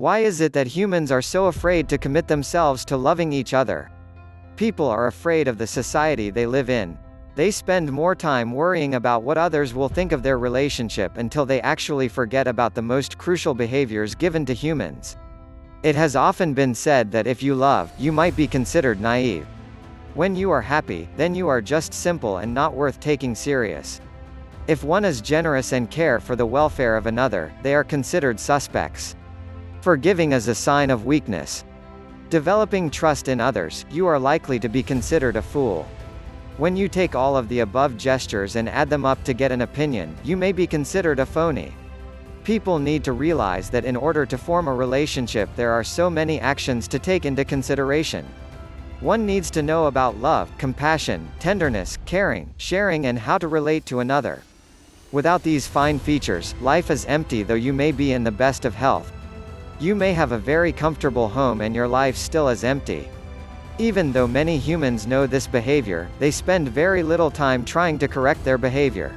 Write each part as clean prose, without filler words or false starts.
Why is it that humans are so afraid to commit themselves to loving each other? People are afraid of the society they live in. They spend more time worrying about what others will think of their relationship until they actually forget about the most crucial behaviors given to humans. It has often been said that if you love, you might be considered naive. When you are happy, then you are just simple and not worth taking serious. If one is generous and care for the welfare of another, they are considered suspects. Forgiving is a sign of weakness. Developing trust in others, you are likely to be considered a fool. When you take all of the above gestures and add them up to get an opinion, you may be considered a phony. People need to realize that in order to form a relationship there are so many actions to take into consideration. One needs to know about love, compassion, tenderness, caring, sharing and how to relate to another. Without these fine features, life is empty though you may be in the best of health. You may have a very comfortable home and your life still is empty. Even though many humans know this behavior, they spend very little time trying to correct their behavior.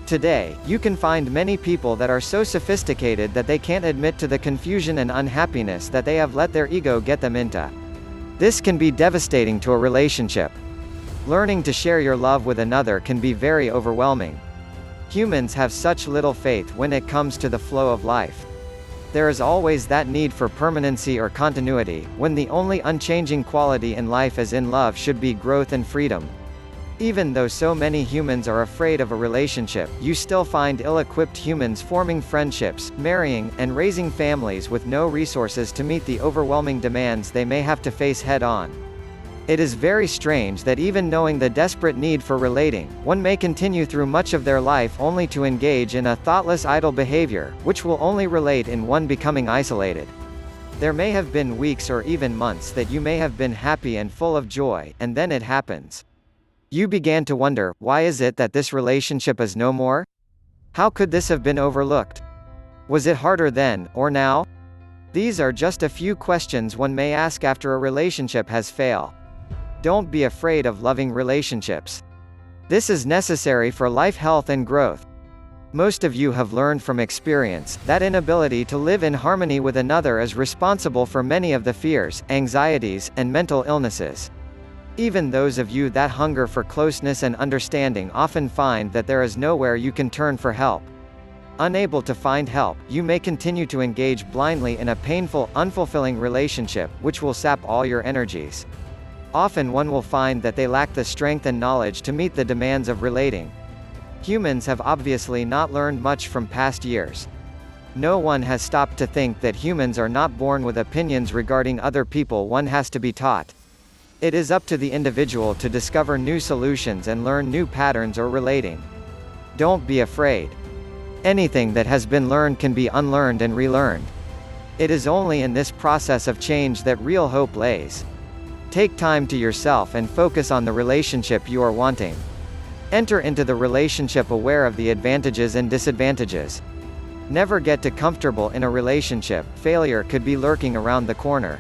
Today, you can find many people that are so sophisticated that they can't admit to the confusion and unhappiness that they have let their ego get them into. This can be devastating to a relationship. Learning to share your love with another can be very overwhelming. Humans have such little faith when it comes to the flow of life. There is always that need for permanency or continuity, when the only unchanging quality in life as in love should be growth and freedom. Even though so many humans are afraid of a relationship, you still find ill-equipped humans forming friendships, marrying, and raising families with no resources to meet the overwhelming demands they may have to face head-on. It is very strange that even knowing the desperate need for relating, one may continue through much of their life only to engage in a thoughtless idle behavior, which will only relate in one becoming isolated. There may have been weeks or even months that you may have been happy and full of joy, and then it happens. You began to wonder, why is it that this relationship is no more? How could this have been overlooked? Was it harder then, or now? These are just a few questions one may ask after a relationship has failed. Don't be afraid of loving relationships. This is necessary for life health and growth. Most of you have learned from experience that inability to live in harmony with another is responsible for many of the fears, anxieties, and mental illnesses. Even those of you that hunger for closeness and understanding often find that there is nowhere you can turn for help. Unable to find help, you may continue to engage blindly in a painful, unfulfilling relationship, which will sap all your energies. Often one will find that they lack the strength and knowledge to meet the demands of relating. Humans have obviously not learned much from past years. No one has stopped to think that humans are not born with opinions regarding other people. One has to be taught. It is up to the individual to discover new solutions and learn new patterns or relating. Don't be afraid. Anything that has been learned can be unlearned and relearned. It is only in this process of change that real hope lays. Take time to yourself and focus on the relationship you are wanting. Enter into the relationship aware of the advantages and disadvantages. Never get too comfortable in a relationship. Failure could be lurking around the corner.